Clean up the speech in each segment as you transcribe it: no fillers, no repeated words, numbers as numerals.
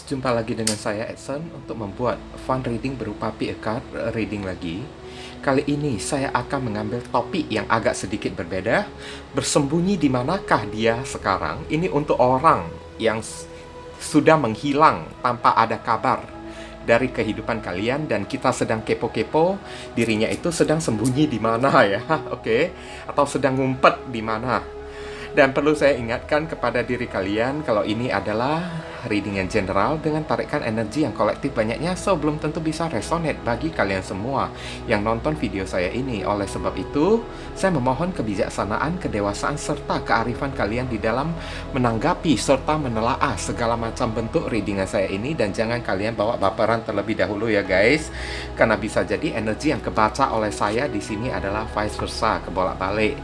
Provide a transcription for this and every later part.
jumpa lagi dengan saya Edson untuk membuat fun reading berupa PA card reading lagi. Kali ini saya akan mengambil topik yang agak sedikit berbeda. Bersembunyi di manakah dia sekarang? Ini untuk orang yang sudah menghilang tanpa ada kabar dari kehidupan kalian dan kita sedang kepo-kepo dirinya itu sedang sembunyi di mana ya. Oke. Atau sedang ngumpet di mana. Dan perlu saya ingatkan kepada diri kalian kalau ini adalah reading yang general dengan tarikan energi yang kolektif banyaknya, so belum tentu bisa resonate bagi kalian semua yang nonton video saya ini. Oleh sebab itu, saya memohon kebijaksanaan, kedewasaan, serta kearifan kalian di dalam menanggapi serta menelaah segala macam bentuk readingan saya ini. Dan jangan kalian bawa baperan terlebih dahulu ya guys, karena bisa jadi energi yang kebaca oleh saya di sini adalah vice versa, kebolak-balik.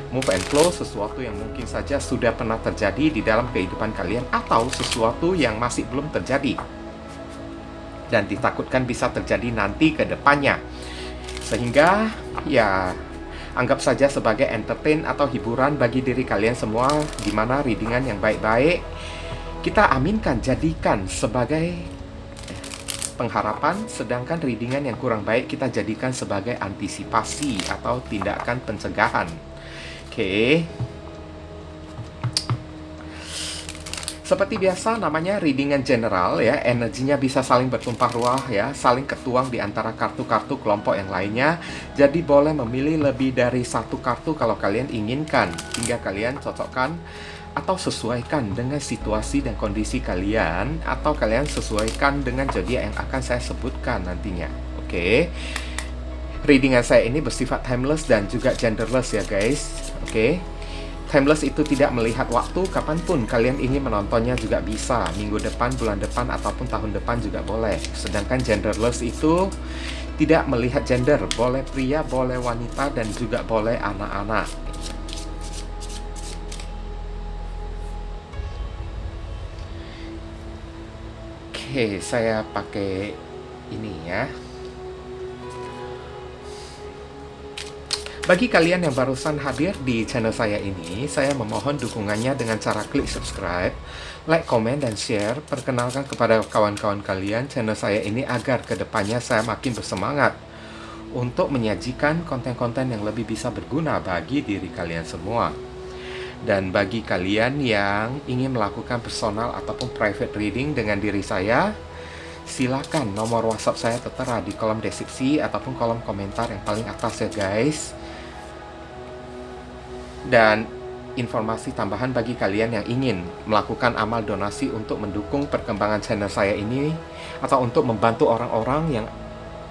Move and flow, sesuatu yang mungkin saja sudah pernah terjadi di dalam kehidupan kalian atau sesuatu yang masih belum terjadi dan ditakutkan bisa terjadi nanti ke depannya. Sehingga ya anggap saja sebagai entertain atau hiburan bagi diri kalian semua, di mana readingan yang baik-baik kita aminkan jadikan sebagai pengharapan, sedangkan readingan yang kurang baik kita jadikan sebagai antisipasi atau tindakan pencegahan. Oke. Seperti biasa namanya readingan general ya, energinya bisa saling bertumpah ruah ya, saling ketuang di antara kartu-kartu kelompok yang lainnya. Jadi boleh memilih lebih dari satu kartu kalau kalian inginkan, hingga kalian cocokkan atau sesuaikan dengan situasi dan kondisi kalian, atau kalian sesuaikan dengan zodiak yang akan saya sebutkan nantinya. Oke. Readingan saya ini bersifat timeless dan juga genderless ya guys. Oke. Timeless itu tidak melihat waktu, kapanpun kalian ingin menontonnya juga bisa. Minggu depan, bulan depan, ataupun tahun depan juga boleh. Sedangkan genderless itu tidak melihat gender. Boleh pria, boleh wanita, dan juga boleh anak-anak. Oke, saya pakai ini ya. Bagi kalian yang barusan hadir di channel saya ini, saya memohon dukungannya dengan cara klik subscribe, like, komen, dan share. Perkenalkan kepada kawan-kawan kalian channel saya ini agar kedepannya saya makin bersemangat untuk menyajikan konten-konten yang lebih bisa berguna bagi diri kalian semua. Dan bagi kalian yang ingin melakukan personal ataupun private reading dengan diri saya, silakan nomor WhatsApp saya tertera di kolom deskripsi ataupun kolom komentar yang paling atas ya guys. Dan informasi tambahan bagi kalian yang ingin melakukan amal donasi untuk mendukung perkembangan channel saya ini atau untuk membantu orang-orang yang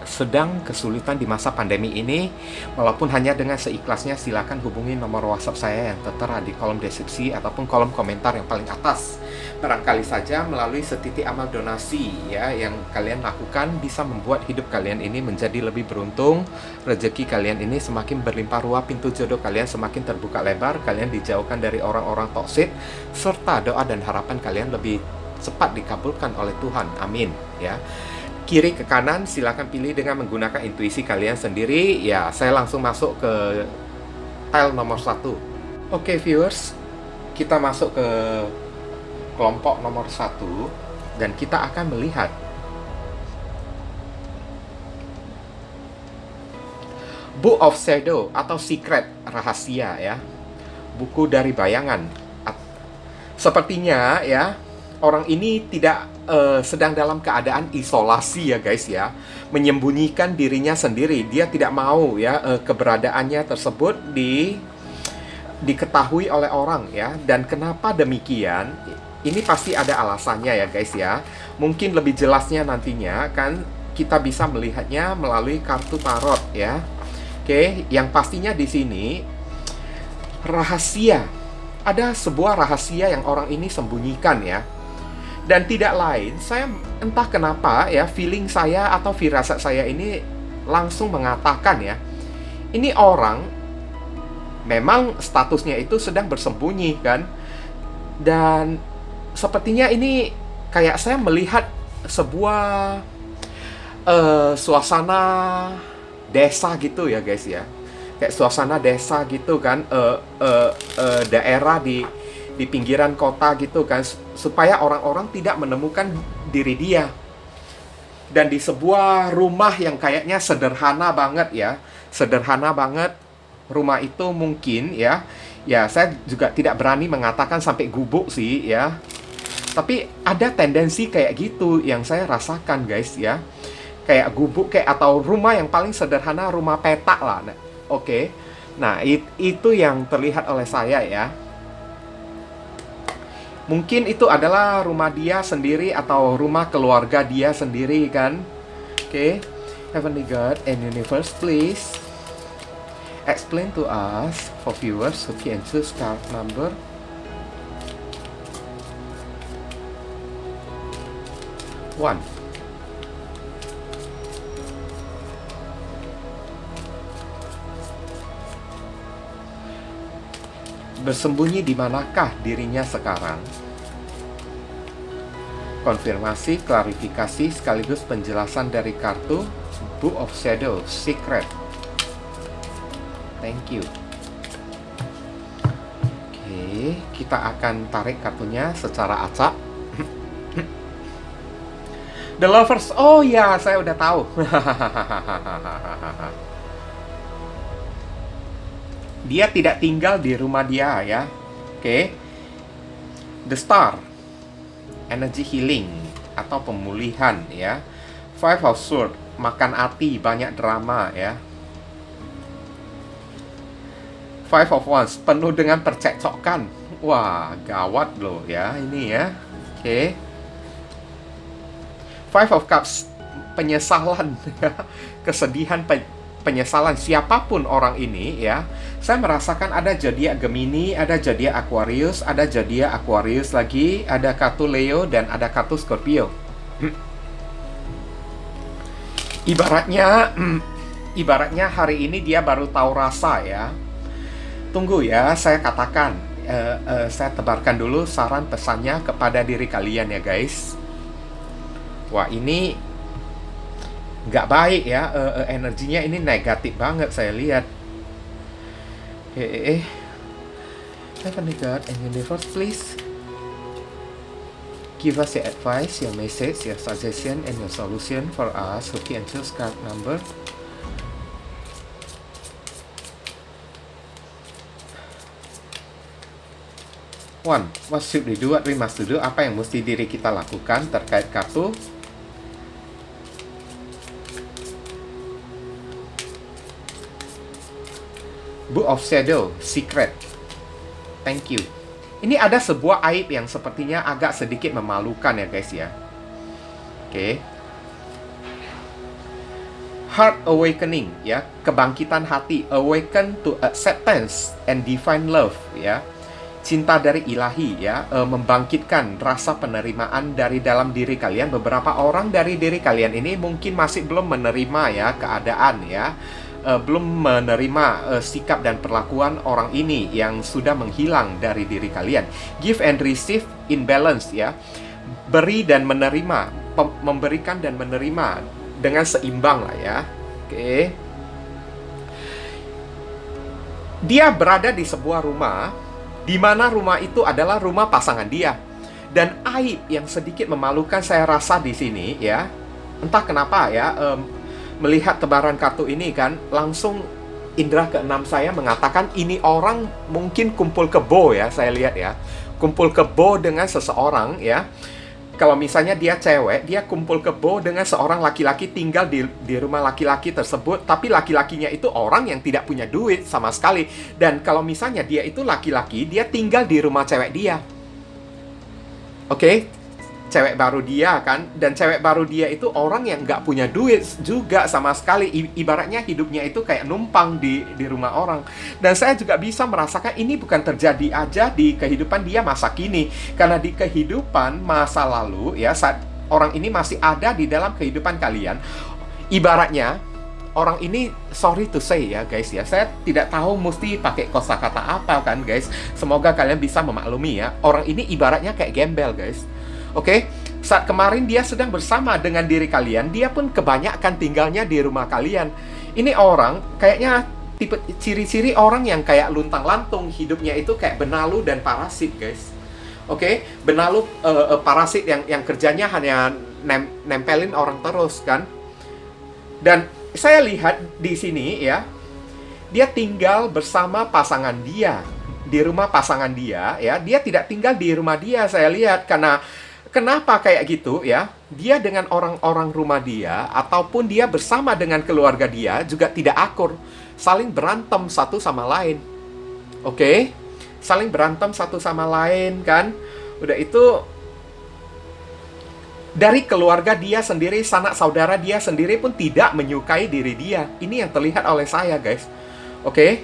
sedang kesulitan di masa pandemi ini, walaupun hanya dengan seikhlasnya, silakan hubungi nomor WhatsApp saya yang tertera di kolom deskripsi ataupun kolom komentar yang paling atas. Barangkali saja melalui setitik amal donasi ya yang kalian lakukan bisa membuat hidup kalian ini menjadi lebih beruntung, rezeki kalian ini semakin berlimpah ruah, pintu jodoh kalian semakin terbuka lebar, kalian dijauhkan dari orang-orang toksik, serta doa dan harapan kalian lebih cepat dikabulkan oleh Tuhan. Amin ya. Kiri ke kanan silakan pilih dengan menggunakan intuisi kalian sendiri. Ya, saya langsung masuk ke tile nomor 1. Oke viewers, kita masuk ke kelompok nomor 1 dan kita akan melihat Book of Shadow atau Secret, rahasia ya. Buku dari bayangan. Sepertinya ya, orang ini tidak sedang dalam keadaan isolasi ya guys ya, menyembunyikan dirinya sendiri. Dia tidak mau ya keberadaannya tersebut diketahui oleh orang ya. Dan kenapa demikian? Ini pasti ada alasannya ya guys ya. Mungkin lebih jelasnya nantinya kan kita bisa melihatnya melalui kartu tarot ya. Oke, yang pastinya di sini rahasia. Ada sebuah rahasia yang orang ini sembunyikan ya. Dan tidak lain, saya entah kenapa ya, feeling saya atau firasat saya ini langsung mengatakan ya, ini orang memang statusnya itu sedang bersembunyi kan. Dan sepertinya ini kayak saya melihat sebuah suasana desa gitu ya guys ya. Kayak suasana desa gitu kan, daerah di di pinggiran kota gitu kan, supaya orang-orang tidak menemukan diri dia. Dan di sebuah rumah yang kayaknya sederhana banget ya, sederhana banget rumah itu mungkin ya. Ya, saya juga tidak berani mengatakan sampai gubuk sih ya. Tapi ada tendensi kayak gitu yang saya rasakan guys ya. Kayak gubuk kayak atau rumah yang paling sederhana, rumah petak lah. Nah, oke. Nah, itu yang terlihat oleh saya ya. Mungkin itu adalah rumah dia sendiri atau rumah keluarga dia sendiri kan. Oke. Heavenly God and Universe, please explain to us for viewers who can choose card number 1. Bersembunyi di manakah dirinya sekarang? Konfirmasi, klarifikasi, sekaligus penjelasan dari kartu Book of Shadow, Secret. Thank you. Oke, kita akan tarik kartunya secara acak. The Lovers, oh ya, saya udah tahu. Dia tidak tinggal di rumah dia ya. Oke. The Star, energy healing atau pemulihan ya. Five of Swords, makan hati, banyak drama ya. Five of Wands, penuh dengan percekcokan. Wah, gawat loh ya ini ya. Oke. Five of Cups, penyesalan, kesedihan, penyesalan siapapun orang ini ya. Saya merasakan ada zodiak Gemini, ada zodiak Aquarius, ada zodiak Aquarius lagi, ada kartu Leo dan ada kartu Scorpio. Ibaratnya hari ini dia baru tahu rasa ya. Tunggu ya, saya katakan, saya tebarkan dulu saran pesannya kepada diri kalian ya guys. Wah ini nggak baik ya, energinya ini negatif banget saya lihat. Heavenly God and Universe, please give us your advice, your message, your suggestion, and your solution for us who can choose card number 1. What should we do? What we must do? Apa yang mesti diri kita lakukan terkait kartu Book of Shadow, Secret. Thank you. Ini ada sebuah aib yang sepertinya agak sedikit memalukan ya guys ya. Oke. Heart awakening ya, kebangkitan hati, awaken to acceptance and divine love ya. Cinta dari ilahi ya, membangkitkan rasa penerimaan dari dalam diri kalian. Beberapa orang dari diri kalian ini mungkin masih belum menerima ya keadaan ya. Belum menerima sikap dan perlakuan orang ini yang sudah menghilang dari diri kalian. Give and receive in balance ya. Beri dan menerima, memberikan dan menerima dengan seimbang lah ya. Oke. Dia berada di sebuah rumah di mana rumah itu adalah rumah pasangan dia. Dan aib yang sedikit memalukan saya rasa di sini ya. Entah kenapa ya, melihat tebaran kartu ini kan, langsung indera keenam saya mengatakan ini orang mungkin kumpul kebo ya, saya lihat ya. Kumpul kebo dengan seseorang ya. Kalau misalnya dia cewek, dia kumpul kebo dengan seorang laki-laki, tinggal di rumah laki-laki tersebut, tapi laki-lakinya itu orang yang tidak punya duit sama sekali. Dan kalau misalnya dia itu laki-laki, dia tinggal di rumah cewek dia. Oke? Cewek baru dia kan, dan cewek baru dia itu orang yang nggak punya duit juga sama sekali. Ibaratnya hidupnya itu kayak numpang di rumah orang. Dan saya juga bisa merasakan ini bukan terjadi aja di kehidupan dia masa kini, karena di kehidupan masa lalu ya, saat orang ini masih ada di dalam kehidupan kalian, ibaratnya orang ini, sorry to say ya guys ya, saya tidak tahu mesti pakai kosakata apa kan guys. Semoga kalian bisa memaklumi ya. Orang ini ibaratnya kayak gembel guys. Oke, saat kemarin dia sedang bersama dengan diri kalian, dia pun kebanyakan tinggalnya di rumah kalian. Ini orang kayaknya Tipe ciri-ciri orang yang kayak luntang-lantung, hidupnya itu kayak benalu dan parasit, guys. Oke, benalu parasit yang kerjanya hanya nempelin orang terus kan. Dan saya lihat di sini ya, dia tinggal bersama pasangan dia, di rumah pasangan dia ya. Dia tidak tinggal di rumah dia, saya lihat. Karena kenapa kayak gitu ya? Dia dengan orang-orang rumah dia ataupun dia bersama dengan keluarga dia juga tidak akur, saling berantem satu sama lain. Oke? Saling berantem satu sama lain kan. Udah itu dari keluarga dia sendiri, sanak saudara dia sendiri pun tidak menyukai diri dia. Ini yang terlihat oleh saya, guys. Oke?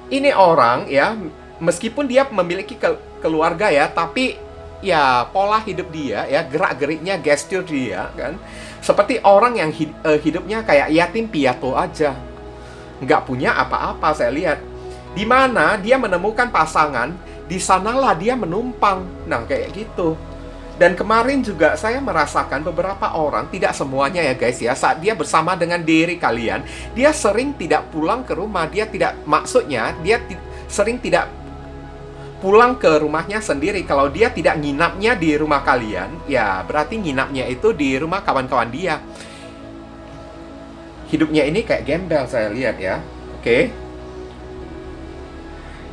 Ini orang ya, meskipun dia memiliki keluarga ya, tapi ya pola hidup dia ya, gerak-geriknya, gestur dia kan seperti orang yang hidupnya kayak yatim piatu aja, nggak punya apa-apa. Saya lihat di mana dia menemukan pasangan, di sanalah dia menumpang. Nah kayak gitu. Dan kemarin juga saya merasakan beberapa orang, tidak semuanya ya guys ya, saat dia bersama dengan diri kalian, dia sering tidak pulang ke rumah. Dia tidak, maksudnya dia sering tidak pulang ke rumahnya sendiri. Kalau dia tidak nginapnya di rumah kalian, ya berarti nginapnya itu di rumah kawan-kawan dia. Hidupnya ini kayak gembel saya lihat ya. Oke.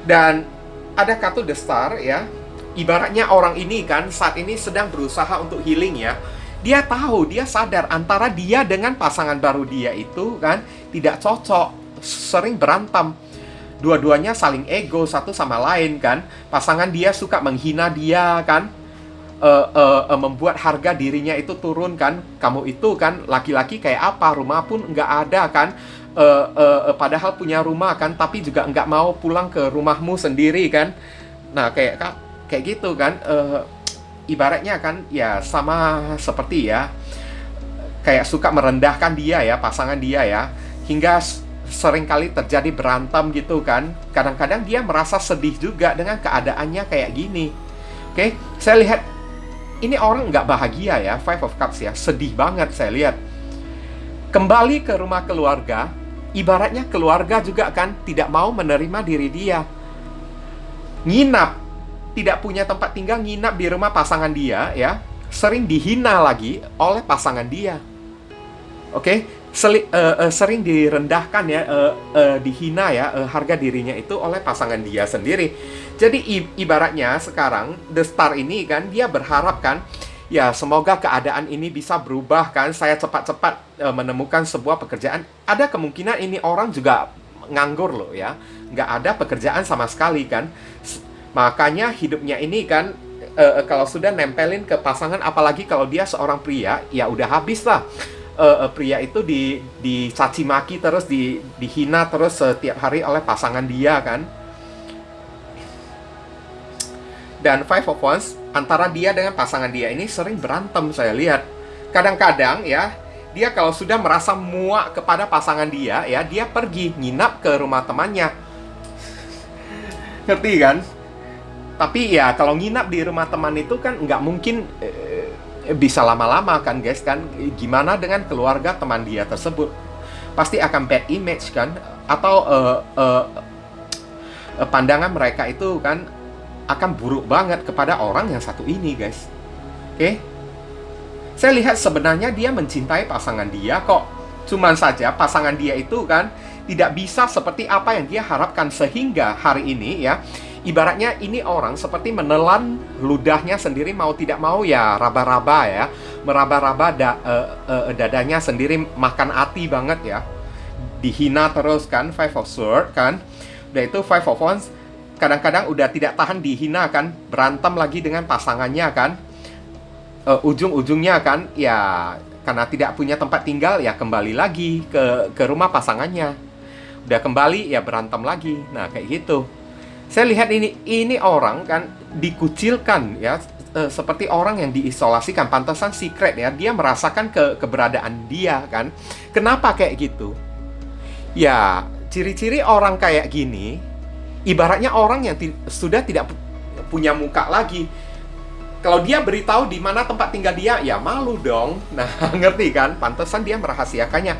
Dan ada Katu The Star ya. Ibaratnya orang ini kan saat ini sedang berusaha untuk healing ya. Dia tahu, dia sadar antara dia dengan pasangan baru dia itu kan tidak cocok, sering berantem. Dua-duanya saling ego satu sama lain kan. Pasangan dia suka menghina dia kan, membuat harga dirinya itu turun kan. Kamu itu kan laki-laki kayak apa, rumah pun nggak ada kan, padahal punya rumah kan, tapi juga nggak mau pulang ke rumahmu sendiri kan. Nah kayak gitu kan, ibaratnya kan ya sama seperti ya, kayak suka merendahkan dia ya, pasangan dia ya, hingga seringkali terjadi berantem gitu kan. Kadang-kadang dia merasa sedih juga dengan keadaannya kayak gini. Oke, saya lihat ini orang nggak bahagia ya, Five of Cups ya, sedih banget saya lihat. Kembali ke rumah keluarga, ibaratnya keluarga juga kan tidak mau menerima diri dia. Nginap, tidak punya tempat tinggal, nginap di rumah pasangan dia ya, sering dihina lagi oleh pasangan dia. Oke, sering direndahkan ya, dihina ya, harga dirinya itu oleh pasangan dia sendiri. Jadi ibaratnya sekarang The Star ini kan dia berharap kan, ya semoga keadaan ini bisa berubah kan, saya cepat-cepat menemukan sebuah pekerjaan. Ada kemungkinan ini orang juga nganggur loh ya, nggak ada pekerjaan sama sekali kan. Makanya hidupnya ini kan, kalau sudah nempelin ke pasangan, apalagi kalau dia seorang pria, ya udah habis lah. Pria itu dicaci maki terus, dihina terus setiap hari oleh pasangan dia kan. Dan Five of Wands, antara dia dengan pasangan dia ini sering berantem saya lihat. Kadang-kadang ya, dia kalau sudah merasa muak kepada pasangan dia ya, dia pergi nginap ke rumah temannya. Ngerti kan? Tapi ya kalau nginap di rumah teman itu kan nggak mungkin bisa lama-lama kan guys kan. Gimana dengan keluarga teman dia tersebut? Pasti akan bad image kan, atau pandangan mereka itu kan akan buruk banget kepada orang yang satu ini guys. Oke? Saya lihat sebenarnya dia mencintai pasangan dia kok. Cuman saja pasangan dia itu kan tidak bisa seperti apa yang dia harapkan, sehingga hari ini ya, ibaratnya ini orang seperti menelan ludahnya sendiri, mau tidak mau ya raba-raba ya, meraba-raba dadanya sendiri, makan hati banget ya, dihina terus kan. Five of Swords kan, udah itu Five of Wands, kadang-kadang udah tidak tahan dihina kan, berantem lagi dengan pasangannya kan, ujung-ujungnya kan ya karena tidak punya tempat tinggal ya kembali lagi ke rumah pasangannya. Udah kembali ya berantem lagi. Nah kayak gitu. Saya lihat ini orang kan dikucilkan ya, seperti orang yang diisolasikan. Pantesan secret ya, dia merasakan keberadaan dia kan. Kenapa kayak gitu? Ya ciri-ciri orang kayak gini, ibaratnya orang yang sudah tidak punya muka lagi. Kalau dia beritahu di mana tempat tinggal dia, ya malu dong. Nah, ngerti kan? Pantesan dia merahasiakannya.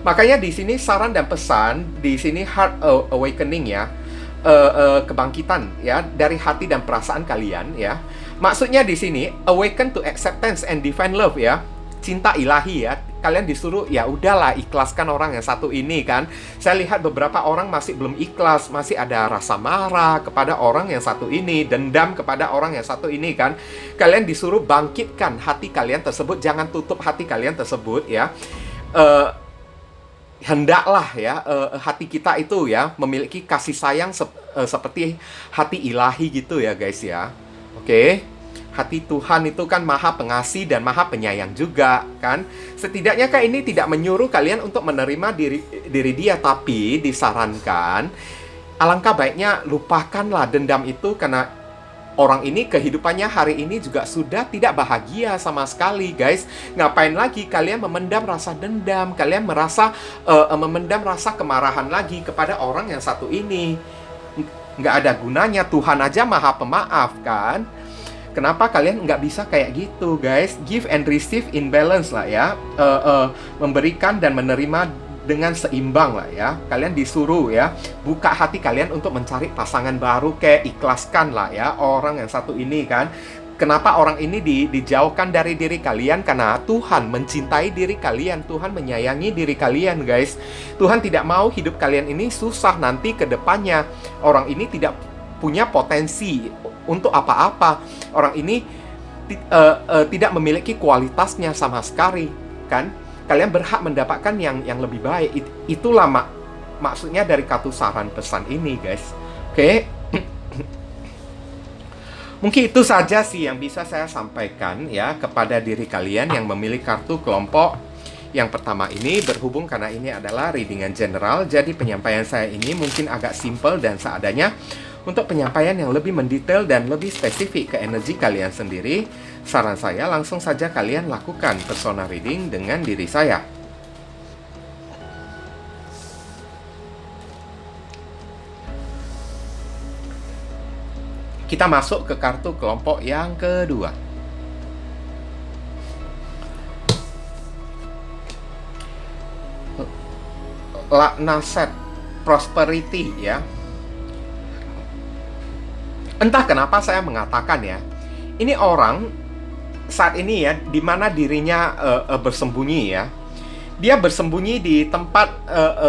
Makanya di sini saran dan pesan di sini heart awakening ya, kebangkitan ya dari hati dan perasaan kalian ya. Maksudnya di sini awaken to acceptance and divine love ya, cinta ilahi ya. Kalian disuruh ya udahlah ikhlaskan orang yang satu ini kan. Saya lihat beberapa orang masih belum ikhlas, masih ada rasa marah kepada orang yang satu ini, dendam kepada orang yang satu ini kan. Kalian disuruh bangkitkan hati kalian tersebut, jangan tutup hati kalian tersebut ya. Hendaklah ya hati kita itu ya memiliki kasih sayang seperti hati ilahi gitu ya guys ya. Oke. Hati Tuhan itu kan maha pengasih dan maha penyayang juga kan. Setidaknya kan ini tidak menyuruh kalian untuk menerima diri dia, tapi disarankan alangkah baiknya lupakanlah dendam itu, karena orang ini kehidupannya hari ini juga sudah tidak bahagia sama sekali guys. Ngapain lagi kalian memendam rasa dendam, kalian merasa memendam rasa kemarahan lagi kepada orang yang satu ini. Nggak ada gunanya, Tuhan aja maha pemaaf kan. Kenapa kalian nggak bisa kayak gitu guys? Give and receive in balance lah ya, memberikan dan menerima dengan seimbang lah ya. Kalian disuruh ya buka hati kalian untuk mencari pasangan baru, kayak ikhlaskan lah ya orang yang satu ini kan. Kenapa orang ini dijauhkan dari diri kalian? Karena Tuhan mencintai diri kalian, Tuhan menyayangi diri kalian guys. Tuhan tidak mau hidup kalian ini susah nanti ke depannya. Orang ini tidak punya potensi untuk apa-apa. Orang ini tidak memiliki kualitasnya sama sekali kan. Kalian berhak mendapatkan yang lebih baik. Itulah maksudnya dari kartu saran pesan ini guys. Oke. Mungkin itu saja sih yang bisa saya sampaikan ya kepada diri kalian yang memilih kartu kelompok yang pertama ini. Berhubung karena ini adalah readingan general, jadi penyampaian saya ini mungkin agak simple dan seadanya. Untuk penyampaian yang lebih mendetail dan lebih spesifik ke energi kalian sendiri, saran saya langsung saja kalian lakukan personal reading dengan diri saya. Kita masuk ke kartu kelompok yang kedua. Laknaset Prosperity ya. Entah kenapa saya mengatakan ya, ini orang saat ini ya, di mana dirinya bersembunyi ya. Dia bersembunyi di tempat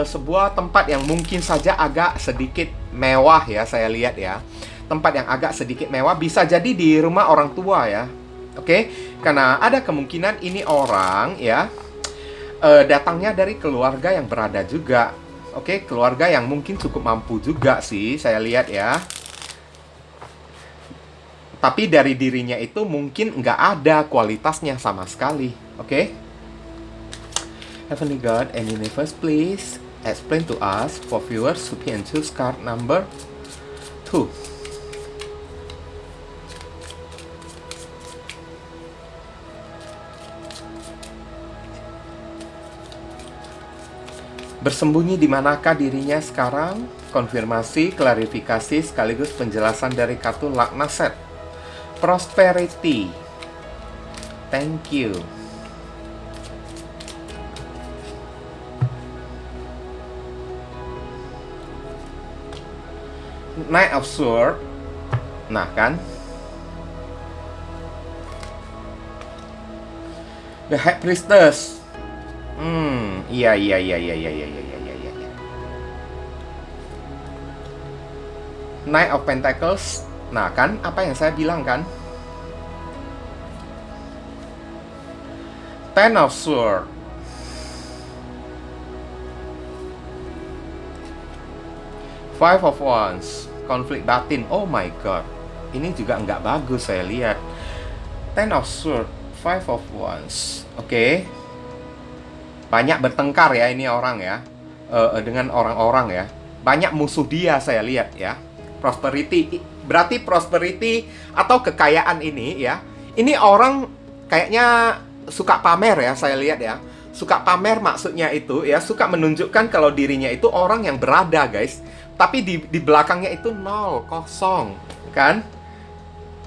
sebuah tempat yang mungkin saja agak sedikit mewah ya, saya lihat ya. Tempat yang agak sedikit mewah, bisa jadi di rumah orang tua ya. Oke, karena ada kemungkinan ini orang ya datangnya dari keluarga yang berada juga. Oke, keluarga yang mungkin cukup mampu juga sih, saya lihat ya. Tapi dari dirinya itu mungkin nggak ada kualitasnya sama sekali. Oke? Heavenly God and Universe, please explain to us for viewers who can choose card number 2. Bersembunyi di manakah dirinya sekarang? Konfirmasi, klarifikasi, sekaligus penjelasan dari kartu Laknaset Prosperity. Thank you. Knight of Swords. Nah kan, The High Priestess. Iya. Knight of Pentacles. Nah kan, apa yang saya bilang kan? Ten of Swords. Five of Wands. Konflik batin. Oh my god, ini juga nggak bagus saya lihat. Ten of Swords, Five of Wands. Oke. Banyak bertengkar ya ini orang ya, dengan orang-orang ya. Banyak musuh dia saya lihat ya. Prosperity, berarti prosperity atau kekayaan ini ya. Ini orang kayaknya suka pamer ya, saya lihat ya. Suka pamer maksudnya itu ya, suka menunjukkan kalau dirinya itu orang yang berada guys. Tapi di belakangnya itu nol, kosong kan.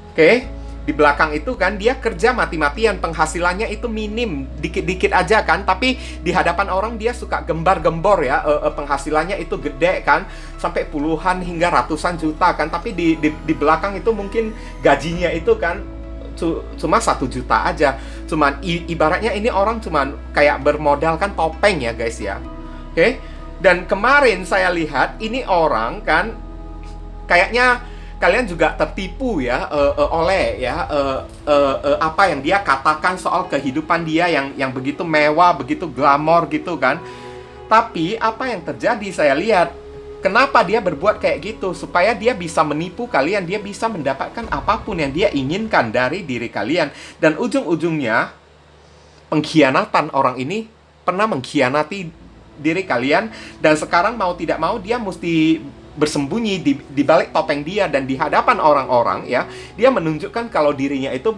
Oke. di belakang itu kan dia kerja mati-matian, penghasilannya itu minim, dikit-dikit aja kan, tapi di hadapan orang dia suka gembar-gembor ya, penghasilannya itu gede kan, sampai puluhan hingga ratusan juta kan, tapi di belakang itu mungkin gajinya itu kan cuma 1 juta aja. Cuman ibaratnya ini orang cuman kayak bermodalkan topeng ya guys ya. Oke. Dan kemarin saya lihat ini orang kan kayaknya kalian juga tertipu ya oleh ya apa yang dia katakan soal kehidupan dia yang begitu mewah, begitu glamor gitu kan. Tapi apa yang terjadi saya lihat, kenapa dia berbuat kayak gitu? Supaya dia bisa menipu kalian, dia bisa mendapatkan apapun yang dia inginkan dari diri kalian. Dan ujung-ujungnya pengkhianatan orang ini pernah mengkhianati diri kalian, dan sekarang mau tidak mau dia mesti bersembunyi di balik topeng dia, dan di hadapan orang-orang ya, dia menunjukkan kalau dirinya itu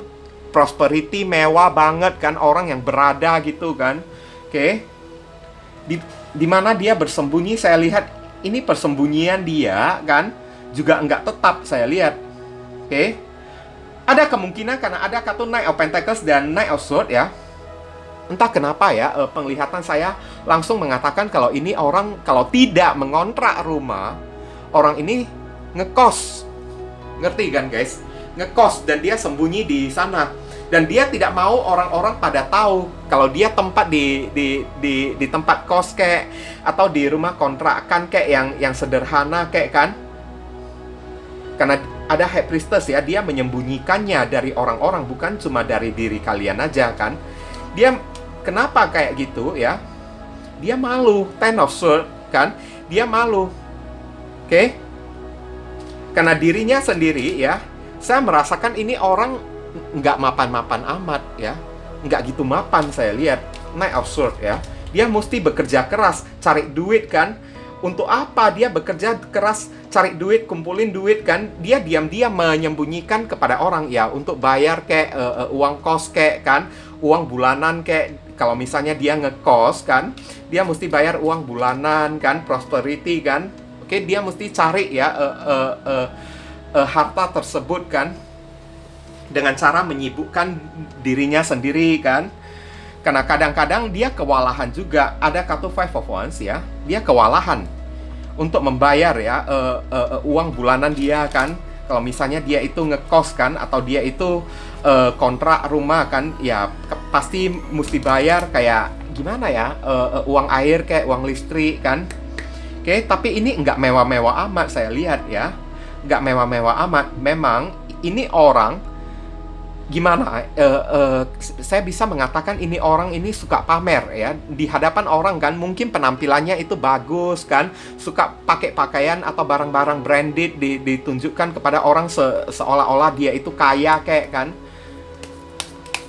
prosperity, mewah banget kan, orang yang berada gitu kan. Oke. Di mana dia bersembunyi, saya lihat ini persembunyian dia kan juga enggak tetap saya lihat. Oke. Ada kemungkinan karena ada kartu Knight of Pentacles dan Knight of Swords ya. Entah kenapa ya, penglihatan saya langsung mengatakan kalau ini orang kalau tidak mengontrak rumah, orang ini ngekos. Ngerti kan guys? Ngekos, dan dia sembunyi di sana. Dan dia tidak mau orang-orang pada tahu kalau dia tempat di tempat kos kayak, atau di rumah kontrakan kayak yang sederhana kayak kan. Karena ada High Priestess ya, dia menyembunyikannya dari orang-orang, bukan cuma dari diri kalian aja kan. Dia kenapa kayak gitu ya? Dia malu. Ten of Swords kan, dia malu. Oke? Karena dirinya sendiri ya, saya merasakan ini orang nggak mapan-mapan amat ya. Nggak gitu mapan saya lihat. Knight of Swords ya. Dia mesti bekerja keras, cari duit kan. Untuk apa dia bekerja keras, cari duit, kumpulin duit kan? Dia diam-diam menyembunyikan kepada orang ya, untuk bayar kayak uang kos kayak kan, uang bulanan kayak. Kalau misalnya dia ngekos kan, dia mesti bayar uang bulanan kan, prosperity kan. Oke, dia mesti cari ya harta tersebut kan, dengan cara menyibukkan dirinya sendiri kan. Karena kadang-kadang dia kewalahan juga. Ada kartu Five of Wands ya, dia kewalahan untuk membayar ya uang bulanan dia kan. Kalau misalnya dia itu ngekos kan, atau dia itu kontrak rumah kan, ya pasti mesti bayar kayak gimana ya, uang air kayak uang listrik kan. Oke, tapi ini nggak mewah-mewah amat saya lihat ya, nggak mewah-mewah amat. Memang ini orang gimana, saya bisa mengatakan ini orang ini suka pamer ya di hadapan orang kan. Mungkin penampilannya itu bagus kan, suka pakai pakaian atau barang-barang branded, ditunjukkan kepada orang seolah-olah dia itu kaya kayak kan.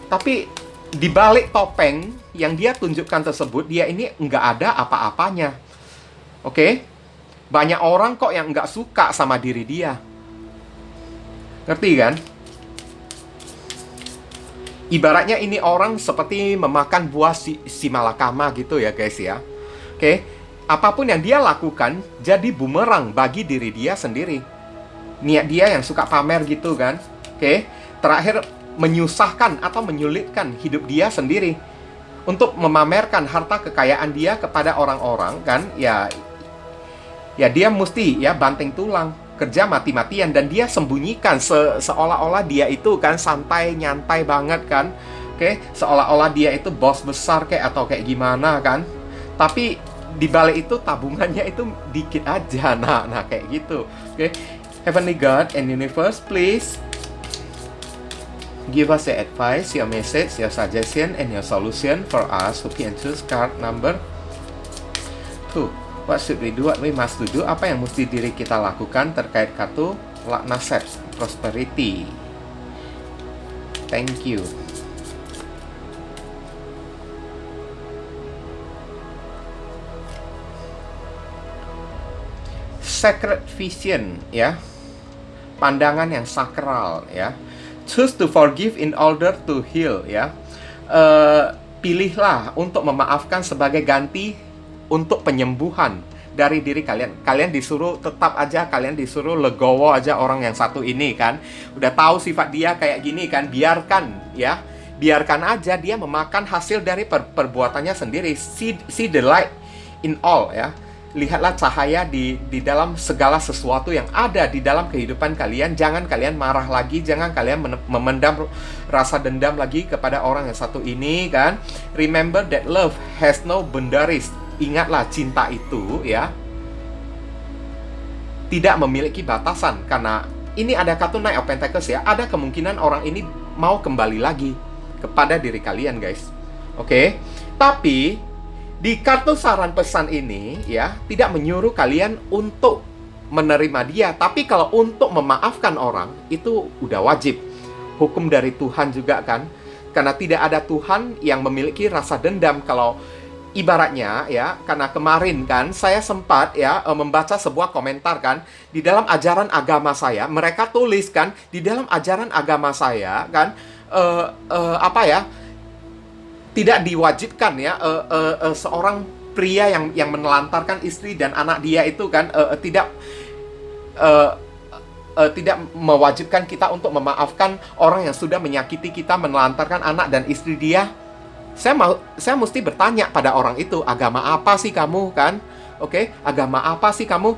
Tapi di balik topeng yang dia tunjukkan tersebut, dia ini nggak ada apa-apanya. Oke? Banyak orang kok yang nggak suka sama diri dia. Ngerti kan? Ibaratnya ini orang seperti memakan buah si malakama gitu ya guys ya. Oke, apapun yang dia lakukan jadi bumerang bagi diri dia sendiri. Niat dia yang suka pamer gitu kan. Oke, terakhir menyusahkan atau menyulitkan hidup dia sendiri untuk memamerkan harta kekayaan dia kepada orang-orang kan. Ya dia mesti ya banting tulang, kerja mati-matian, dan dia sembunyikan seolah-olah dia itu kan santai, nyantai banget kan. Oke, seolah-olah dia itu bos besar kayak atau kayak gimana kan. Tapi di balik itu tabungannya itu dikit aja. Nah kayak gitu. Oke. Heavenly God and Universe, please give us your advice, your message, your suggestion, and your solution for us who can choose card number 2. What should we do? What we must do? Apa yang mesti diri kita lakukan terkait kartu Laknaset Prosperity? Thank you. Sacred Vision ya, pandangan yang sakral ya. Choose to forgive in order to heal ya. Pilihlah untuk memaafkan sebagai ganti untuk penyembuhan dari diri kalian. Kalian disuruh tetap aja, kalian disuruh legowo aja orang yang satu ini kan. Udah tahu sifat dia kayak gini kan, biarkan ya. Biarkan aja dia memakan hasil dari perbuatannya sendiri. See the light in all ya. Lihatlah cahaya di dalam segala sesuatu yang ada di dalam kehidupan kalian. Jangan kalian marah lagi, jangan kalian memendam rasa dendam lagi kepada orang yang satu ini kan. Remember that love has no boundaries. Ingatlah cinta itu ya tidak memiliki batasan, karena ini ada kartu Knight of Pentacles ya. Ada kemungkinan orang ini mau kembali lagi kepada diri kalian guys. Oke. Tapi di kartu saran pesan ini ya tidak menyuruh kalian untuk menerima dia, tapi kalau untuk memaafkan orang itu udah wajib. Hukum dari Tuhan juga kan. Karena tidak ada Tuhan yang memiliki rasa dendam. Kalau ibaratnya ya, karena kemarin kan saya sempat ya membaca sebuah komentar kan di dalam ajaran agama saya, mereka tulis kan di dalam ajaran agama saya kan apa ya, tidak diwajibkan ya seorang pria yang menelantarkan istri dan anak dia itu kan tidak mewajibkan kita untuk memaafkan orang yang sudah menyakiti kita, menelantarkan anak dan istri dia. Saya mesti bertanya pada orang itu, agama apa sih kamu kan? Oke, agama apa sih kamu?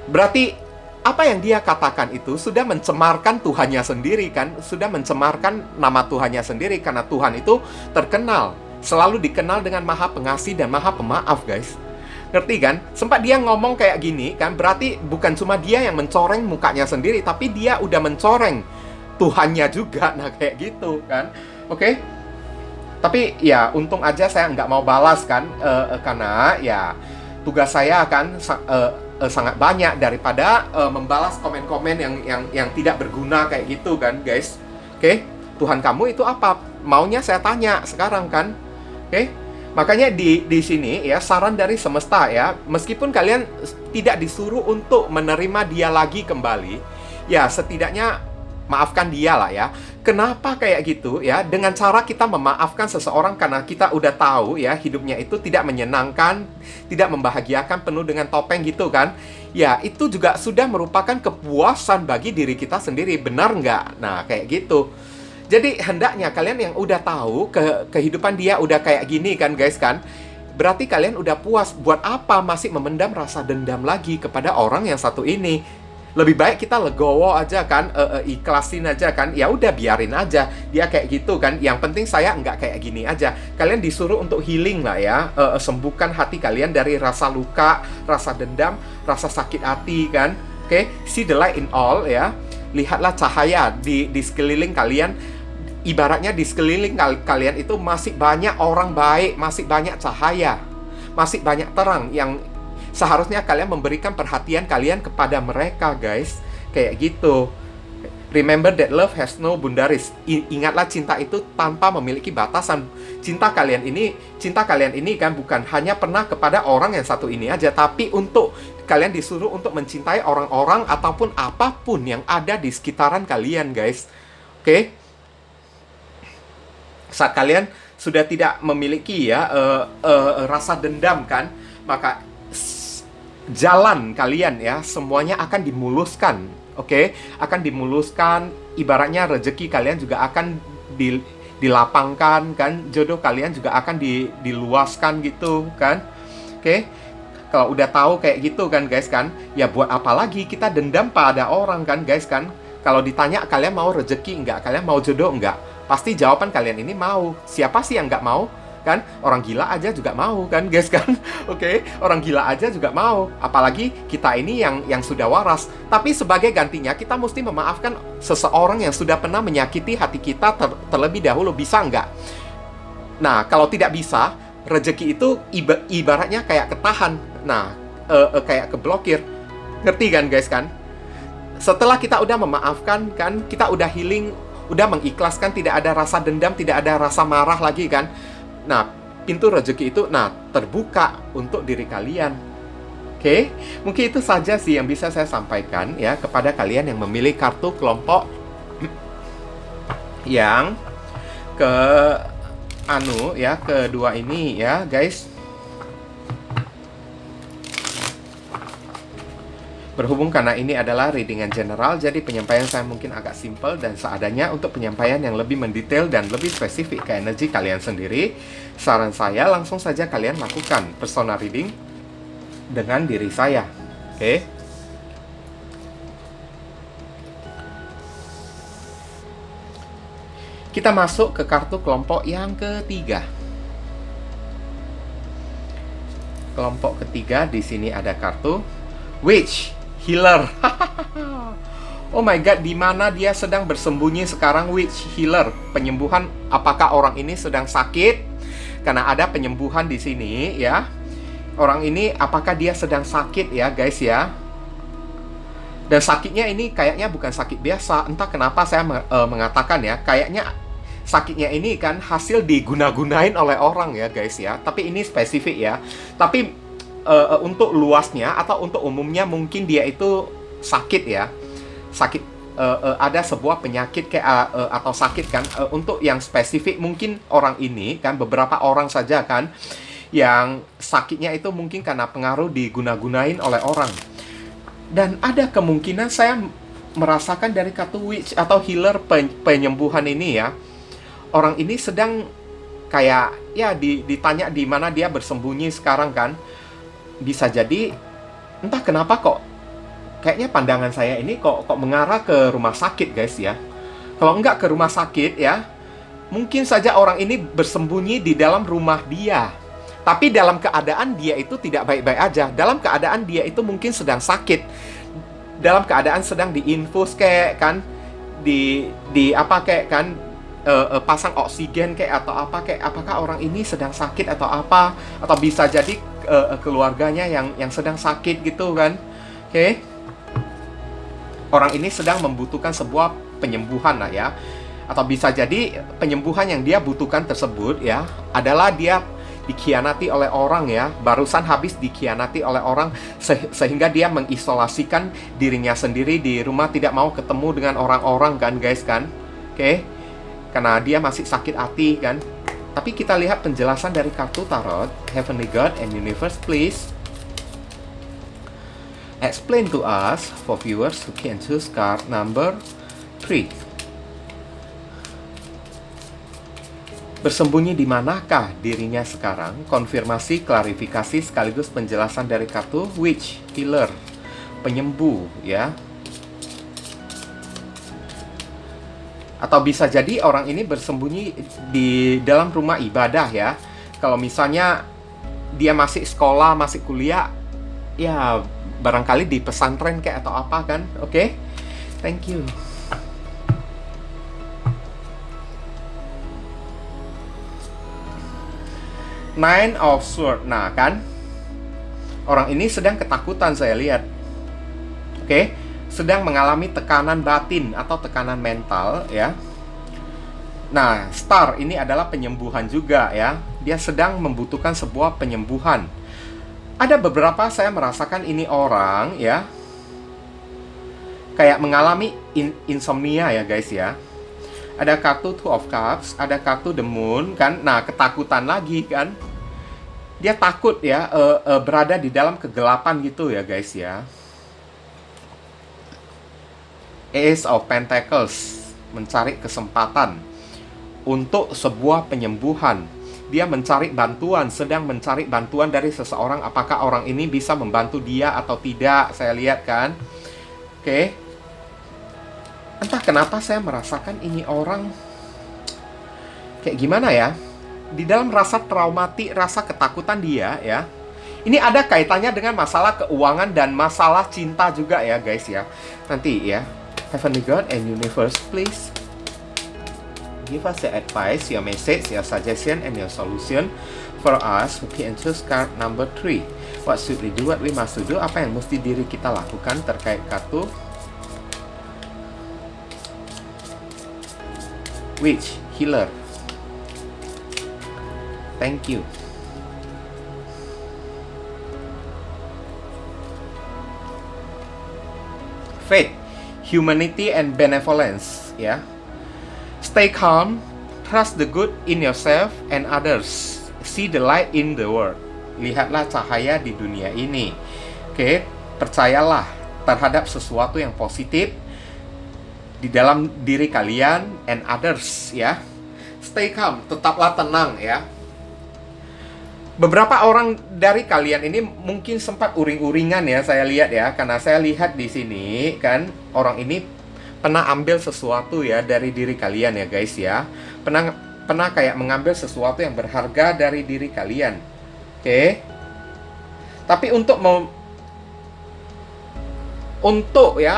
Berarti apa yang dia katakan itu sudah mencemarkan Tuhannya sendiri kan, sudah mencemarkan nama Tuhannya sendiri, karena Tuhan itu terkenal, selalu dikenal dengan maha pengasih dan maha pemaaf guys. Ngerti kan? Sempat dia ngomong kayak gini kan, berarti bukan cuma dia yang mencoreng mukanya sendiri, tapi dia udah mencoreng Tuhannya juga. Nah kayak gitu kan. Oke. Tapi ya untung aja saya nggak mau balas kan, karena ya tugas saya kan sangat banyak daripada membalas komen-komen yang tidak berguna kayak gitu kan guys. Oke, Tuhan kamu itu apa? Maunya saya tanya sekarang kan. Oke, makanya di sini ya saran dari semesta ya, meskipun kalian tidak disuruh untuk menerima dia lagi kembali, ya setidaknya maafkan dia lah ya. Kenapa kayak gitu ya? Dengan cara kita memaafkan seseorang karena kita udah tahu ya hidupnya itu tidak menyenangkan, tidak membahagiakan, penuh dengan topeng gitu kan. Ya itu juga sudah merupakan kepuasan bagi diri kita sendiri, benar nggak? Nah kayak gitu. Jadi hendaknya kalian yang udah tahu kehidupan dia udah kayak gini kan guys kan, berarti kalian udah puas. Buat apa masih memendam rasa dendam lagi kepada orang yang satu ini? Lebih baik kita legowo aja kan, ikhlasin aja kan. Ya udah biarin aja dia kayak gitu kan. Yang penting saya nggak kayak gini aja. Kalian disuruh untuk healing lah ya, sembuhkan hati kalian dari rasa luka, rasa dendam, rasa sakit hati kan. Oke, see the light in all ya. Lihatlah cahaya di sekeliling kalian. Ibaratnya di sekeliling kalian itu masih banyak orang baik, masih banyak cahaya, masih banyak terang yang seharusnya kalian memberikan perhatian kalian kepada mereka guys. Kayak gitu. Remember that love has no boundaries. Ingatlah cinta itu tanpa memiliki batasan. Cinta kalian ini kan bukan hanya pernah kepada orang yang satu ini aja, tapi untuk kalian disuruh untuk mencintai orang-orang ataupun apapun yang ada di sekitaran kalian guys. Oke? Saat kalian sudah tidak memiliki ya rasa dendam kan, maka jalan kalian ya semuanya akan dimuluskan. Oke, akan dimuluskan. Ibaratnya rezeki kalian juga akan dilapangkan kan, jodoh kalian juga akan diluaskan gitu kan. Oke, kalau udah tahu kayak gitu kan guys kan, ya buat apa lagi kita dendam pada orang kan guys kan. Kalau ditanya kalian mau rezeki enggak, kalian mau jodoh enggak, pasti jawaban kalian ini mau. Siapa sih yang enggak mau? Kan orang gila aja juga mau kan guys kan. Oke, orang gila aja juga mau, apalagi kita ini yang sudah waras. Tapi sebagai gantinya kita mesti memaafkan seseorang yang sudah pernah menyakiti hati kita terlebih dahulu. Bisa nggak? Nah kalau tidak bisa, rezeki itu ibaratnya kayak ketahan. Nah kayak keblokir. Ngerti kan guys kan? Setelah kita udah memaafkan kan, kita udah healing, udah mengikhlaskan, tidak ada rasa dendam, tidak ada rasa marah lagi kan. Nah, pintu rezeki itu terbuka untuk diri kalian. Oke, mungkin itu saja sih yang bisa saya sampaikan ya kepada kalian yang memilih kartu kelompok yang kedua ini ya, guys. Berhubung karena ini adalah readingan general, jadi penyampaian saya mungkin agak simple dan seadanya. Untuk penyampaian yang lebih mendetail dan lebih spesifik ke energi kalian sendiri, saran saya langsung saja kalian lakukan personal reading dengan diri saya. Oke? Kita masuk ke kartu kelompok yang ketiga. Kelompok ketiga, di sini ada kartu Witch Healer. Oh my god, di mana dia sedang bersembunyi sekarang, Witch Healer? Penyembuhan, apakah orang ini sedang sakit? Karena ada penyembuhan di sini ya. Orang ini apakah dia sedang sakit ya, guys ya? Dan sakitnya ini kayaknya bukan sakit biasa. Entah kenapa saya mengatakan ya, kayaknya sakitnya ini kan hasil diguna-gunain oleh orang ya, guys ya. Tapi ini spesifik ya. Tapi untuk luasnya atau untuk umumnya mungkin dia itu sakit ya, sakit, ada sebuah penyakit kayak atau sakit kan. Untuk yang spesifik mungkin orang ini kan, beberapa orang saja kan yang sakitnya itu mungkin karena pengaruh diguna-gunain oleh orang. Dan ada kemungkinan saya merasakan dari kartu witch atau healer penyembuhan ini ya, orang ini sedang kayak ya ditanya di mana dia bersembunyi sekarang kan. Bisa jadi entah kenapa kok kayaknya pandangan saya ini kok mengarah ke rumah sakit, guys ya. Kalau enggak ke rumah sakit ya, mungkin saja orang ini bersembunyi di dalam rumah dia. Tapi dalam keadaan dia itu tidak baik-baik aja. Dalam keadaan dia itu mungkin sedang sakit. Dalam keadaan sedang diinfus kayak kan, di apa kayak kan, pasang oksigen kayak atau apa kayak, apakah orang ini sedang sakit atau apa, atau bisa jadi keluarganya yang sedang sakit gitu kan. Oke. Orang ini sedang membutuhkan sebuah penyembuhan lah ya. Atau bisa jadi penyembuhan yang dia butuhkan tersebut ya adalah dia dikhianati oleh orang ya, barusan habis dikhianati oleh orang sehingga dia mengisolasikan dirinya sendiri di rumah, tidak mau ketemu dengan orang-orang kan, guys kan. Oke. Karena dia masih sakit hati kan. Tapi kita lihat penjelasan dari kartu tarot. Heavenly God and Universe, please explain to us for viewers who can choose card number 3. Bersembunyi di manakah dirinya sekarang? Konfirmasi, klarifikasi, sekaligus penjelasan dari kartu Witch, Healer, penyembuh ya. Atau bisa jadi orang ini bersembunyi di dalam rumah ibadah ya. Kalau misalnya dia masih sekolah, masih kuliah, ya barangkali di pesantren kayak atau apa kan. Oke? Thank you. Nine of Swords. Nah kan, orang ini sedang ketakutan saya lihat. Oke? Sedang mengalami tekanan batin atau tekanan mental ya. Nah, Star ini adalah penyembuhan juga ya. Dia sedang membutuhkan sebuah penyembuhan. Ada beberapa saya merasakan ini orang ya, kayak mengalami insomnia ya, guys ya. Ada kartu Two of Cups, ada kartu The Moon kan. Nah, ketakutan lagi kan. Dia takut ya, berada di dalam kegelapan gitu ya, guys ya. Ace of Pentacles, mencari kesempatan untuk sebuah penyembuhan. Dia mencari bantuan, sedang mencari bantuan dari seseorang. Apakah orang ini bisa membantu dia atau tidak? Saya lihat kan. Oke. Entah kenapa saya merasakan ini orang kayak gimana ya, di dalam rasa traumatik, rasa ketakutan dia ya. Ini ada kaitannya dengan masalah keuangan dan masalah cinta juga ya, guys ya. Nanti ya, Heavenly God and Universe, please give us your advice, your message, your suggestion, and your solution for us who can choose card number 3. What should we do, what we must do? Apa yang mesti diri kita lakukan terkait kartu Witch, Healer. Thank you. Faith, humanity, and benevolence ya. Stay calm, trust the good in yourself and others, see the light in the world. Lihatlah cahaya di dunia ini. Oke, percayalah terhadap sesuatu yang positif di dalam diri kalian and others ya. Stay calm, tetaplah tenang ya. Beberapa orang dari kalian ini mungkin sempat uring-uringan ya, saya lihat ya, karena saya lihat di sini kan orang ini pernah ambil sesuatu ya dari diri kalian ya guys ya. Pernah kayak mengambil sesuatu yang berharga dari diri kalian. Oke. Tapi untuk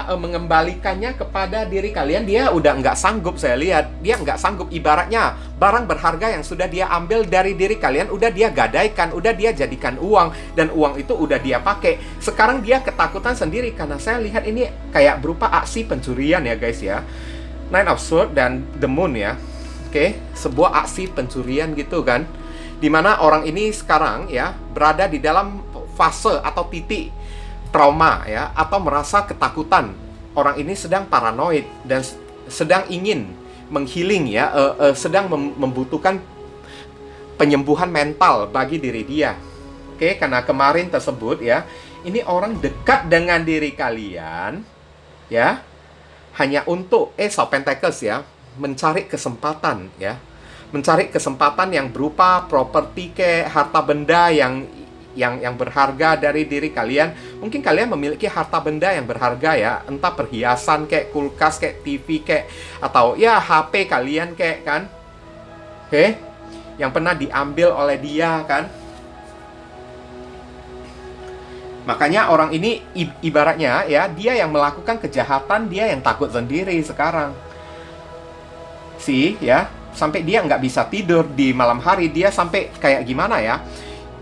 mengembalikannya kepada diri kalian, dia udah nggak sanggup. Saya lihat dia nggak sanggup. Ibaratnya barang berharga yang sudah dia ambil dari diri kalian, udah dia gadaikan, udah dia jadikan uang, dan uang itu udah dia pakai. Sekarang dia ketakutan sendiri karena saya lihat ini kayak berupa aksi pencurian ya guys ya. Nine of Swords dan The Moon ya. Oke, sebuah aksi pencurian gitu kan, dimana orang ini sekarang ya berada di dalam fase atau titik trauma ya, atau merasa ketakutan. Orang ini sedang paranoid dan sedang ingin menghealing ya, sedang membutuhkan penyembuhan mental bagi diri dia. Oke, karena kemarin tersebut ya, ini orang dekat dengan diri kalian ya, hanya untuk Ace of Pentacles ya, mencari kesempatan ya, mencari kesempatan yang berupa properti kayak harta benda yang berharga dari diri kalian. Mungkin kalian memiliki harta benda yang berharga ya, entah perhiasan kayak kulkas, kayak TV kayak, atau ya HP kalian kayak kan. Oke, yang pernah diambil oleh dia kan. Makanya orang ini ibaratnya ya, dia yang melakukan kejahatan, dia yang takut sendiri sekarang. Ya, sampai dia nggak bisa tidur di malam hari. Dia sampai kayak gimana ya,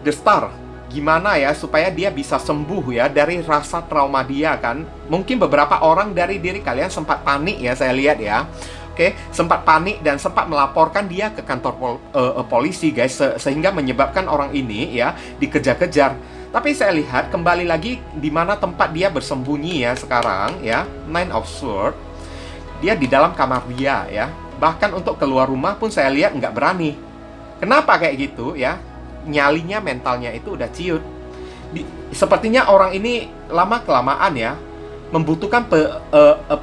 The Star, gimana ya supaya dia bisa sembuh ya dari rasa trauma dia kan. Mungkin beberapa orang dari diri kalian sempat panik ya, saya lihat ya. Oke, sempat panik dan sempat melaporkan dia ke kantor polisi guys, sehingga menyebabkan orang ini ya dikejar-kejar. Tapi saya lihat kembali lagi di mana tempat dia bersembunyi ya sekarang ya, Nine of Swords. Dia di dalam kamar dia ya. Bahkan untuk keluar rumah pun saya lihat nggak berani. Kenapa kayak gitu ya? Nyalinya, mentalnya itu udah ciut. Sepertinya orang ini lama-kelamaan ya membutuhkan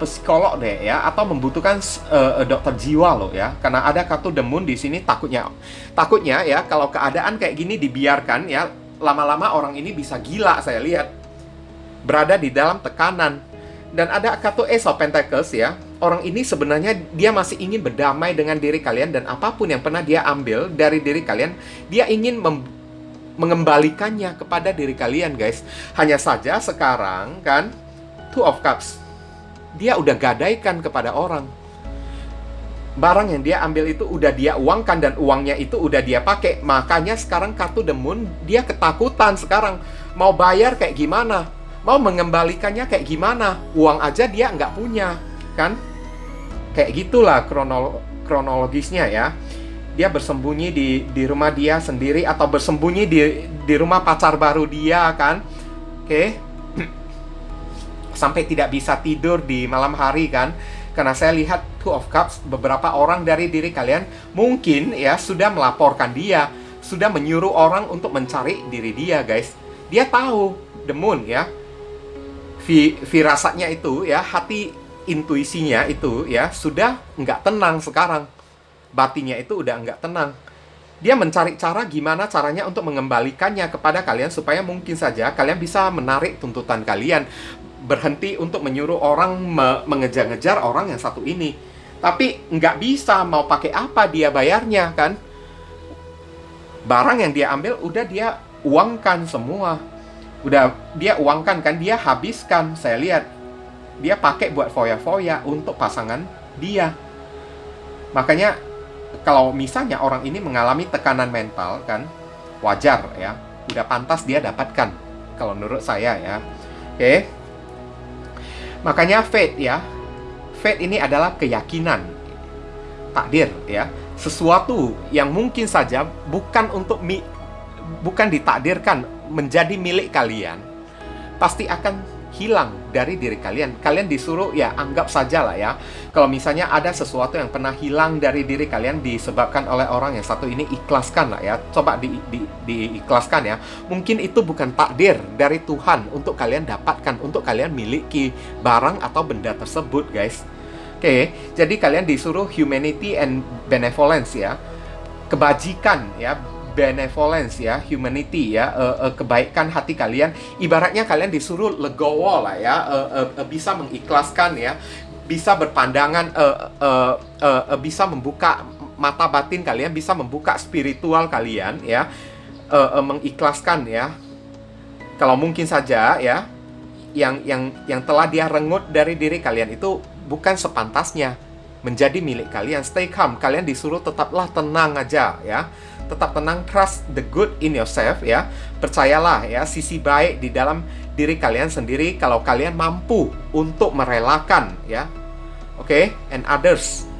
psikolog deh ya, atau membutuhkan dokter jiwa loh ya. Karena ada kartu The Moon di sini, takutnya ya kalau keadaan kayak gini dibiarkan ya, lama-lama orang ini bisa gila. Saya lihat berada di dalam tekanan. Dan ada kartu Ace of Pentacles ya. Orang ini sebenarnya dia masih ingin berdamai dengan diri kalian, dan apapun yang pernah dia ambil dari diri kalian, dia ingin mengembalikannya kepada diri kalian guys. Hanya saja sekarang kan, Two of Cups, dia udah gadaikan kepada orang. Barang yang dia ambil itu udah dia uangkan, dan uangnya itu udah dia pakai. Makanya sekarang kartu The Moon, dia ketakutan sekarang. Mau bayar kayak gimana? Mau mengembalikannya kayak gimana? Uang aja dia nggak punya kan? Kayak gitulah kronologisnya ya. Dia bersembunyi di rumah dia sendiri, atau bersembunyi di rumah pacar baru dia kan. Oke. Sampai tidak bisa tidur di malam hari kan. Karena saya lihat Two of Cups, beberapa orang dari diri kalian mungkin ya sudah melaporkan dia, sudah menyuruh orang untuk mencari diri dia guys. Dia tahu The Moon ya, firasatnya itu ya, hati intuisinya itu ya sudah nggak tenang sekarang. Batinnya itu udah nggak tenang. Dia mencari cara gimana caranya untuk mengembalikannya kepada kalian, supaya mungkin saja kalian bisa menarik tuntutan kalian, berhenti untuk menyuruh orang mengejar-ngejar orang yang satu ini. Tapi nggak bisa, mau pakai apa dia bayarnya kan? Barang yang dia ambil udah dia uangkan semua. Udah dia uangkan kan, dia habiskan. Saya lihat dia pakai buat foya-foya untuk pasangan dia. Makanya kalau misalnya orang ini mengalami tekanan mental kan, wajar ya, udah pantas dia dapatkan kalau menurut saya ya. Oke. Makanya fate ya, fate ini adalah keyakinan, takdir ya, sesuatu yang mungkin saja bukan ditakdirkan menjadi milik kalian, pasti akan hilang dari diri kalian. Kalian disuruh ya anggap saja lah ya, kalau misalnya ada sesuatu yang pernah hilang dari diri kalian disebabkan oleh orang yang satu ini, ikhlaskan lah ya. Coba diikhlaskan ya. Mungkin itu bukan takdir dari Tuhan untuk kalian dapatkan, untuk kalian miliki barang atau benda tersebut, guys. Oke, jadi kalian disuruh humanity and benevolence ya. Kebajikan ya, benevolence ya, humanity ya, kebaikan hati kalian. Ibaratnya kalian disuruh legowo lah ya, bisa mengikhlaskan ya, bisa berpandangan, bisa membuka mata batin kalian, bisa membuka spiritual kalian ya, mengikhlaskan ya. Kalau mungkin saja ya, yang telah dia renggut dari diri kalian itu bukan sepantasnya menjadi milik kalian. Stay calm, kalian disuruh tetaplah tenang aja ya. Tetap tenang, trust the good in yourself ya. Percayalah ya, sisi baik di dalam diri kalian sendiri kalau kalian mampu untuk merelakan ya. Oke, and others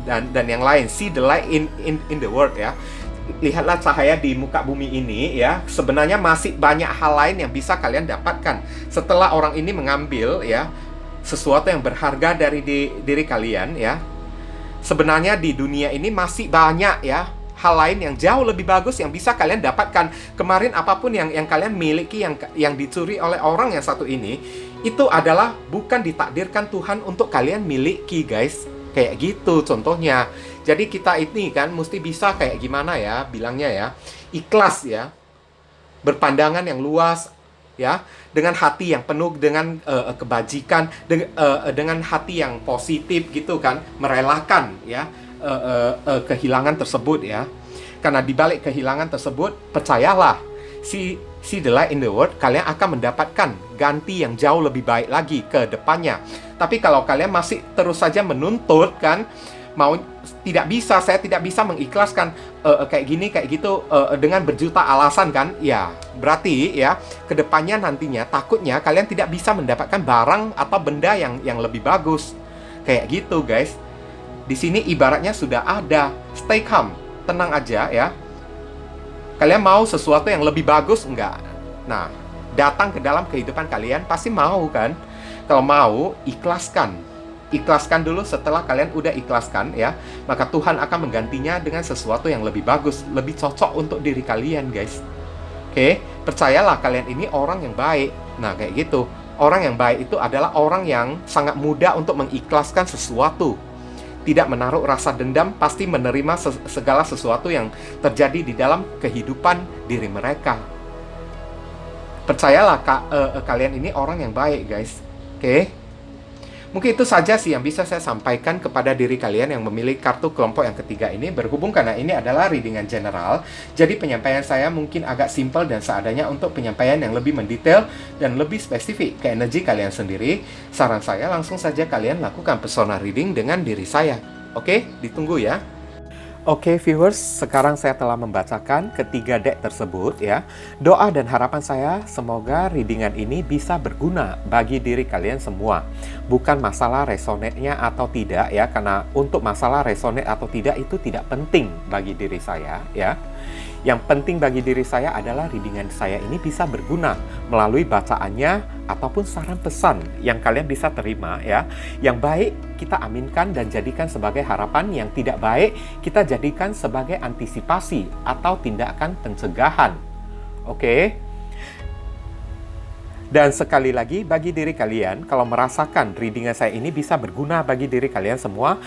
dan yang lain. See the light in the world ya. Lihatlah cahaya di muka bumi ini ya. Sebenarnya masih banyak hal lain yang bisa kalian dapatkan setelah orang ini mengambil ya sesuatu yang berharga dari diri kalian ya. Sebenarnya di dunia ini masih banyak ya hal lain yang jauh lebih bagus yang bisa kalian dapatkan. Kemarin apapun yang kalian miliki yang dicuri oleh orang yang satu ini, itu adalah bukan ditakdirkan Tuhan untuk kalian miliki, guys. Kayak gitu contohnya. Jadi kita ini kan mesti bisa kayak gimana ya bilangnya ya, ikhlas ya, berpandangan yang luas ya, dengan hati yang penuh dengan kebajikan, dengan hati yang positif gitu kan, merelakan ya kehilangan tersebut ya. Karena di balik kehilangan tersebut, percayalah, see the light in the world, kalian akan mendapatkan ganti yang jauh lebih baik lagi ke depannya. Tapi kalau kalian masih terus saja menuntut kan, saya tidak bisa mengikhlaskan kayak gini kayak gitu dengan berjuta alasan kan, ya berarti ya kedepannya nantinya takutnya kalian tidak bisa mendapatkan barang atau benda yang lebih bagus kayak gitu, guys. Di sini ibaratnya sudah ada. Stay calm, tenang aja ya. Kalian mau sesuatu yang lebih bagus enggak? Nah, datang ke dalam kehidupan kalian pasti mau kan? Kalau mau, ikhlaskan. Ikhlaskan dulu. Setelah kalian udah ikhlaskan ya, maka Tuhan akan menggantinya dengan sesuatu yang lebih bagus, lebih cocok untuk diri kalian, guys. Oke, percayalah kalian ini orang yang baik. Nah, kayak gitu. Orang yang baik itu adalah orang yang sangat mudah untuk mengikhlaskan sesuatu. Tidak menaruh rasa dendam, pasti menerima segala sesuatu yang terjadi di dalam kehidupan diri mereka. Percayalah kalian ini orang yang baik, guys. Oke? Mungkin itu saja sih yang bisa saya sampaikan kepada diri kalian yang memilih kartu kelompok yang ketiga ini. Berhubung karena ini adalah readingan general, jadi penyampaian saya mungkin agak simpel dan seadanya untuk penyampaian yang lebih mendetail dan lebih spesifik ke energi kalian sendiri. Saran saya langsung saja kalian lakukan personal reading dengan diri saya. Oke, ditunggu ya. Oke viewers, sekarang saya telah membacakan ketiga deck tersebut ya. Doa dan harapan saya semoga readingan ini bisa berguna bagi diri kalian semua. Bukan masalah resonate-nya atau tidak ya, karena untuk masalah resonate atau tidak itu tidak penting bagi diri saya ya. Yang penting bagi diri saya adalah readingan saya ini bisa berguna melalui bacaannya ataupun saran pesan yang kalian bisa terima ya. Yang baik kita aminkan dan jadikan sebagai harapan, yang tidak baik kita jadikan sebagai antisipasi atau tindakan pencegahan. Oke? Dan sekali lagi bagi diri kalian, kalau merasakan readingan saya ini bisa berguna bagi diri kalian semua,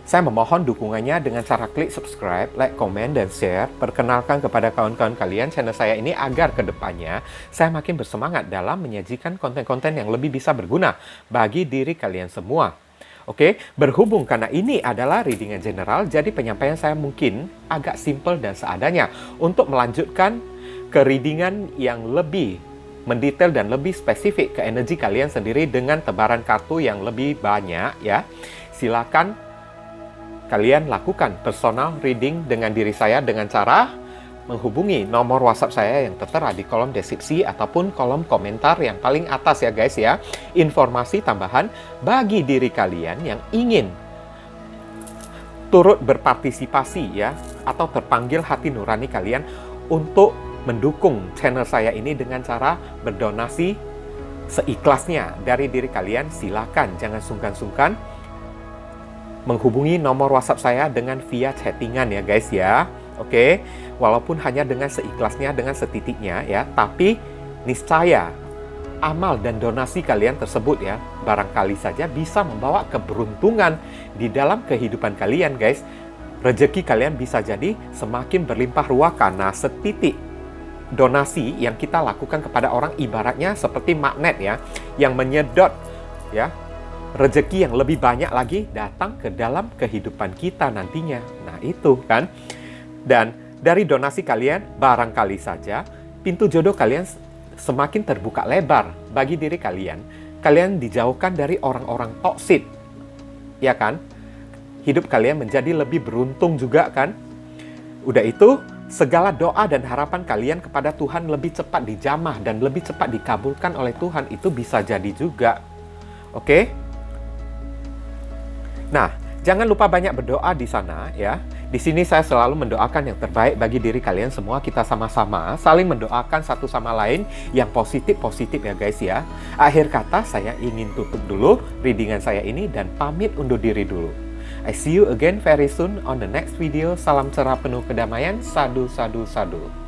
saya memohon dukungannya dengan cara klik subscribe, like, komen, dan share. Perkenalkan kepada kawan-kawan kalian channel saya ini agar kedepannya saya makin bersemangat dalam menyajikan konten-konten yang lebih bisa berguna bagi diri kalian semua. Oke, berhubung karena ini adalah readingan general, jadi penyampaian saya mungkin agak simple dan seadanya. Untuk melanjutkan ke readingan yang lebih mendetail dan lebih spesifik ke energi kalian sendiri dengan tebaran kartu yang lebih banyak ya, silakan kalian lakukan personal reading dengan diri saya dengan cara menghubungi nomor WhatsApp saya yang tertera di kolom deskripsi ataupun kolom komentar yang paling atas ya guys ya. Informasi tambahan bagi diri kalian yang ingin turut berpartisipasi ya, atau terpanggil hati nurani kalian untuk mendukung channel saya ini dengan cara berdonasi seikhlasnya dari diri kalian, silakan jangan sungkan-sungkan menghubungi nomor WhatsApp saya dengan via chattingan ya guys ya. Oke, walaupun hanya dengan seikhlasnya, dengan setitiknya ya, tapi niscaya amal dan donasi kalian tersebut ya, barangkali saja bisa membawa keberuntungan di dalam kehidupan kalian guys. Rezeki kalian bisa jadi semakin berlimpah ruah karena setitik donasi yang kita lakukan kepada orang ibaratnya seperti magnet ya, yang menyedot ya rezeki yang lebih banyak lagi datang ke dalam kehidupan kita nantinya. Nah itu kan. Dan dari donasi kalian, barangkali saja pintu jodoh kalian semakin terbuka lebar bagi diri kalian. Kalian dijauhkan dari orang-orang toksik, ya kan? Hidup kalian menjadi lebih beruntung juga kan? Udah itu, segala doa dan harapan kalian kepada Tuhan lebih cepat dijamah dan lebih cepat dikabulkan oleh Tuhan. Itu bisa jadi juga. Oke? Nah, jangan lupa banyak berdoa di sana ya. Di sini saya selalu mendoakan yang terbaik bagi diri kalian semua. Kita sama-sama saling mendoakan satu sama lain yang positif-positif ya guys ya. Akhir kata saya ingin tutup dulu readingan saya ini dan pamit undur diri dulu. I see you again very soon on the next video. Salam cerah penuh kedamaian. Sadu, sadu, sadu.